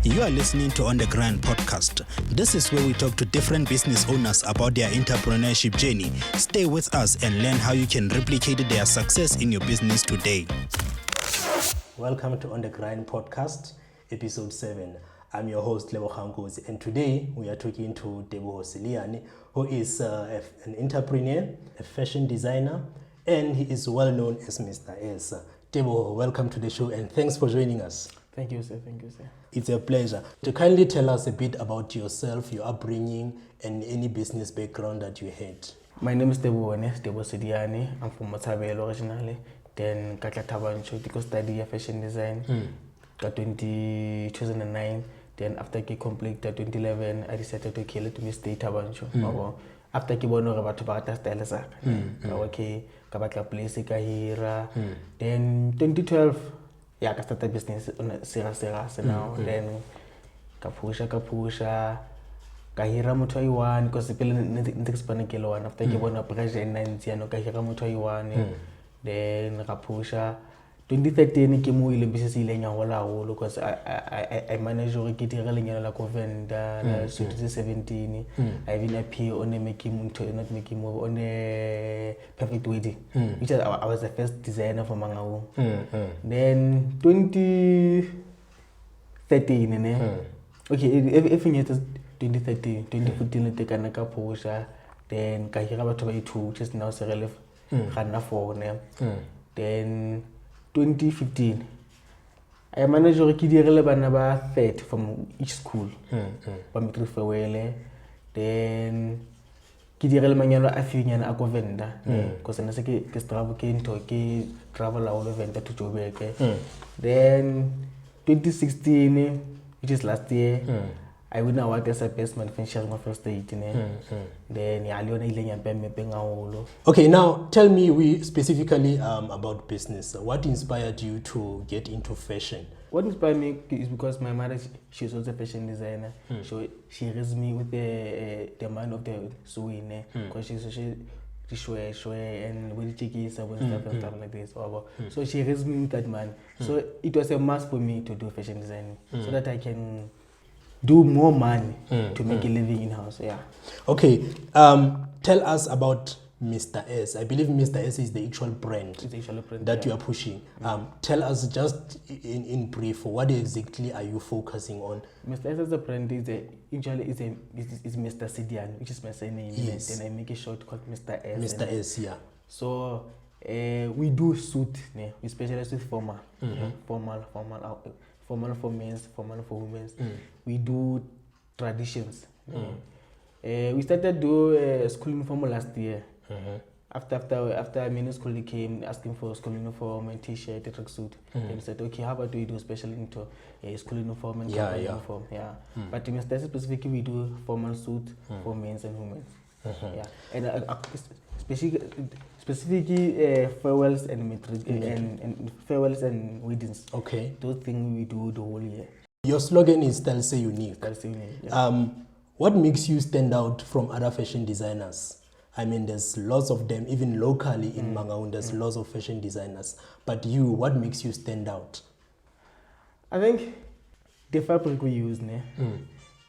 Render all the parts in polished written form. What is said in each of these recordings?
You are listening to On The Grind podcast. This is where we talk to different business owners about their entrepreneurship journey. Stay with us and learn how you can replicate their success in your business today. Welcome to On The Grind podcast, episode 7. I'm your host, Teboho Seliane, and today we are talking to Teboho Seliane, who is an entrepreneur, a fashion designer, and he is well known as Mr. S. Teboho, welcome to the show and thanks for joining us. Thank you, sir. Thank you, sir. It's a pleasure. To kindly tell us a bit about yourself, your upbringing, and any business background that you had. My name is Teboho Seliane. I'm from Motabelo originally. Then I studied fashion design. 2009. Then after I completed 2011, I decided to kill it to stay Tabancho. After I bono about Bata style, okay, Kabaka place Kahira. Then 2012. Yeah, I started business on Sera now. Then Kapusha, Kahira Mutaiwan, because the next Panakilo one after you won a pressure in 90 Kahira Mutaiwan. Then Kapusha. 2013 Kimu ile business ile nyahola because I manage to get a la Covenda 2017 I even appear on a making not making move on a perfect wedding which I was the first designer for Mangau. Then 2013 okay everything is 2013 2014 take anaka posha then kahira batho ba ithu which is now serele gana for them. Then 2015, I managed to get a 30 from each school. Then Kidirel Manolo Afian Agovenda, because I say travel all of to Jobeke. Then 2016, which is last year, I win award as a best manufacturer my first date. Then okay, now tell me specifically about business. What inspired you to get into fashion? What inspired me is because my mother, she's also a fashion designer. So she raised me with the mind of the sewing. Because she show and with chickies and stuff like this. So she raised me with that man. So it was a must for me to do fashion design so that I can do more money to make a living in house. Yeah. Okay. Tell us about Mr. S. I believe Mr. S is the actual brand that you are pushing. Tell us just in brief, what exactly are you focusing on? Mr. S as a brand is Mr. Seliane, which is my surname. Yes. Then I make a short called Mr. S. Mr. S, yeah. So we do suit. We specialize with formal for men, formal for women. We do traditions. We started do school uniform last year. After many school came asking for school uniform and t-shirt, tracksuit. They said, okay, how about we do special into school uniform and uniform? Yeah. But in Mr. specifically, we do formal suit for men and women. Yeah. And specifically farewells and farewells and weddings. Okay. Those things we do the whole year. Your slogan is "Style Say Unique." Style Say Unique. Yeah. What makes you stand out from other fashion designers? I mean, there's lots of them, even locally in Mangaung, there's lots of fashion designers. But you, what makes you stand out? I think the fabric we use,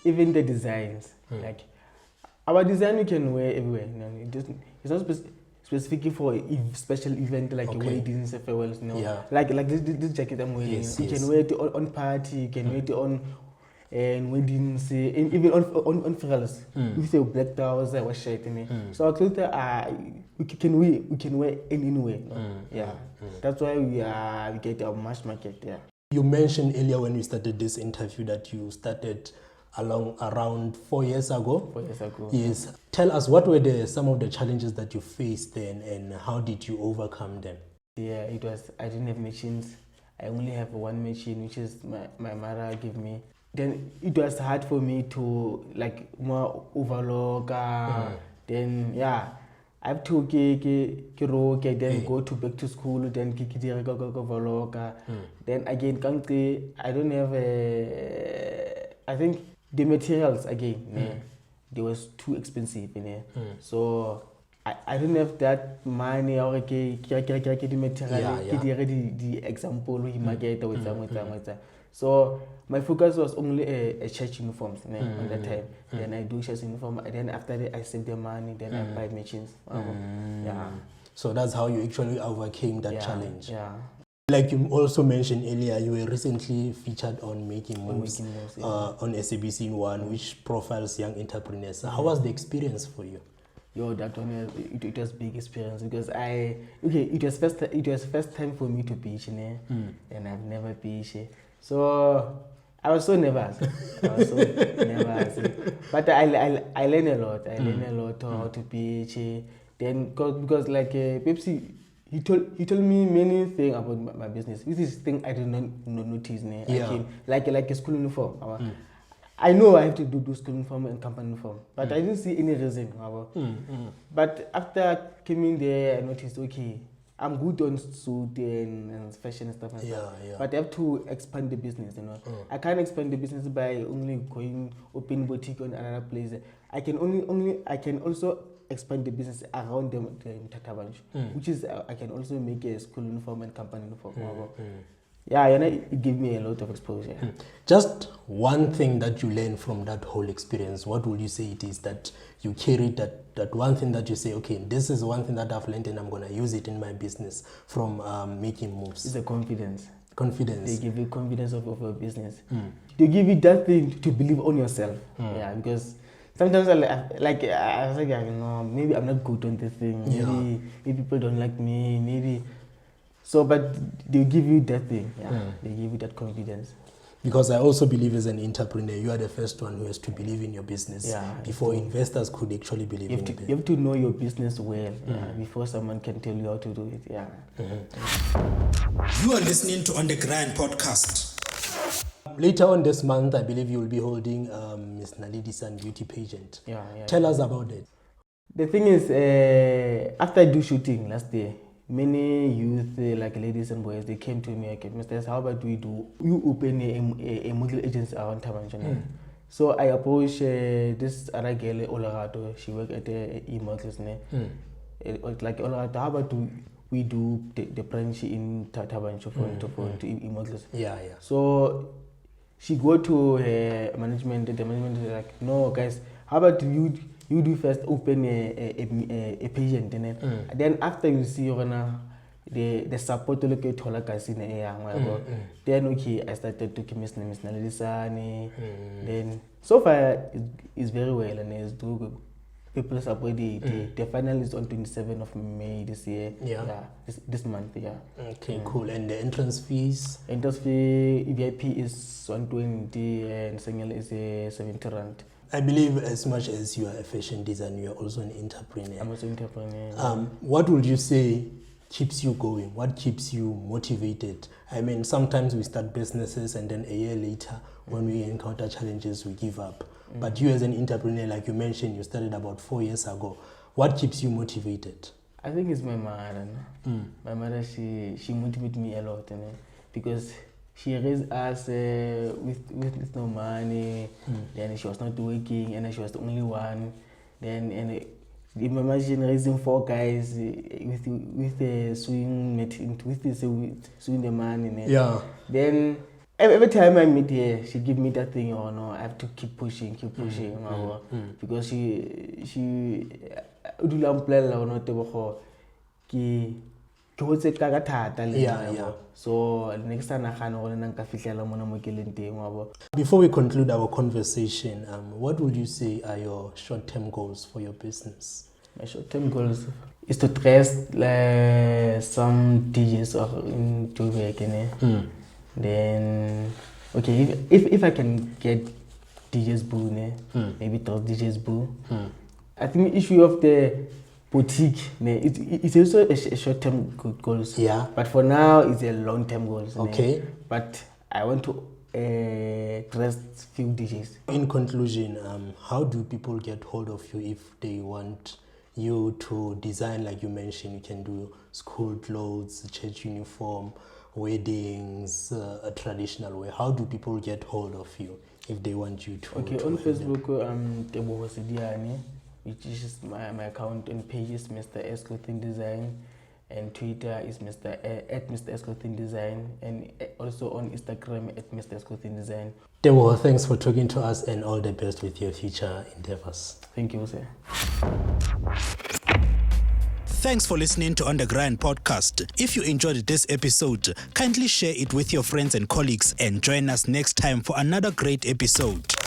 even the designs. Like our design we can wear everywhere. It's not specifically for special event like weddings, farewells. Like this jacket I'm wearing. You can wear it on party. You can wear it on weddings, even on farewells. With a black trousers, or shirt. So our clothes we can wear anywhere. That's why we get our mass market. Yeah. You mentioned earlier when we started this interview that you started around 4 years ago. 4 years ago. Yes. Tell us, what were some of the challenges that you faced then, and how did you overcome them? Yeah, it was. I didn't have machines. I only have one machine, which is my mother gave me. Then it was hard for me to more overlook. Then I have to then go back to school. Then go overlook. Then again, I don't have I think the materials again, they was too expensive, So I don't have that money or the material, the example we market with some. So my focus was only a church uniforms on that time. Then I do church uniform. Then after that I save the money. Then I buy machines. Yeah. So that's how you actually overcame that challenge. Yeah. Like you also mentioned earlier, you were recently featured on Making Moves, on SABC One, which profiles young entrepreneurs. How was the experience for you? Yo, that one it was big experience because it was first time for me to pitch, and I've never pitched. So I was so nervous. But I learned a lot. I learned a lot how to pitch. Then because like Pepsi, he told me many things about my business. This is thing I did not notice. Like a school uniform. I know I have to do school uniform and company uniform, but I didn't see any reason. But after I came in there, I noticed, okay, I'm good on suit and fashion and stuff like that. But I have to expand the business, I can't expand the business by only going open boutique on another place. I can also expand the business around the Tatabanch, which is I can also make a school uniform and company uniform. Yeah, it gave me a lot of exposure. Just one thing that you learned from that whole experience, what would you say it is that you carried, that one thing that you say, okay, this is one thing that I've learned and I'm going to use it in my business from Making Moves? It's a confidence. Confidence. They give you confidence of your business. They give you that thing to believe on yourself. Yeah, because sometimes I was like, no, maybe I'm not good on this thing. Maybe people don't like me. Maybe. So, but they give you that thing, they give you that confidence. Because I also believe as an entrepreneur, you are the first one who has to believe in your business before investors could actually believe in it. You have to know your business well before someone can tell you how to do it. You are listening to On The Grind podcast. Later on this month, I believe you will be holding Miss Naledi's beauty pageant. Tell us about it. The thing is, after I do shooting last year, many youth, like ladies and boys, they came to me, okay, Mr. How about you open a model agency around Tabanjana? So I approached this other girl, Olarato. She worked at e-models. Like Olarato, how about we do the branch in Tabanjo for e-models? So she go to her management. The management is like, no, guys, how about you do first open a pageant, then after you see the support to look at Hola Casino, then okay, I started to Miss Naledi's. Then so far it's very well, and it's do people support the final is on 27th of May this year. This month. Okay, cool. And the entrance fees? Entrance fee VIP is 120 and single is 70 rand. I believe as much as you are a fashion designer, you are also an entrepreneur. I'm also an entrepreneur. What would you say keeps you going? What keeps you motivated? I mean, sometimes we start businesses and then a year later, when we encounter challenges, we give up. But you as an entrepreneur, like you mentioned, you started about 4 years ago. What keeps you motivated? I think it's my mother. My mother, she motivated me a lot, because she raised us with no money. Then she was not working, and she was the only one. Then imagine raising 4 guys with the swing the money. Then every time I meet her, she give me that thing. Oh no, I have to keep pushing. Because she so next time before we conclude our conversation, what would you say are your short-term goals for your business? My short-term goals is to test some DJs in Joburg. Then okay, if I can get DJs boo, maybe 12 DJs boo. I think the issue of the boutique, it's also a short-term goals. But for now, it's a long-term goals. Okay. But I want to trust few DJs. In conclusion, how do people get hold of you if they want you to design, like you mentioned, you can do school clothes, church uniform, weddings, a traditional way? How do people get hold of you if they want you to? Okay, on Facebook, I'm Teboho Seliane. which is my account and page is Mr. S Clothing Design, and Twitter is at Mr. S Clothing Design, and also on Instagram at Mr. S Clothing Design. Teboho, thanks for talking to us and all the best with your future endeavors. Thank you, sir. Thanks for listening to On The Grind podcast. If you enjoyed this episode, kindly share it with your friends and colleagues and join us next time for another great episode.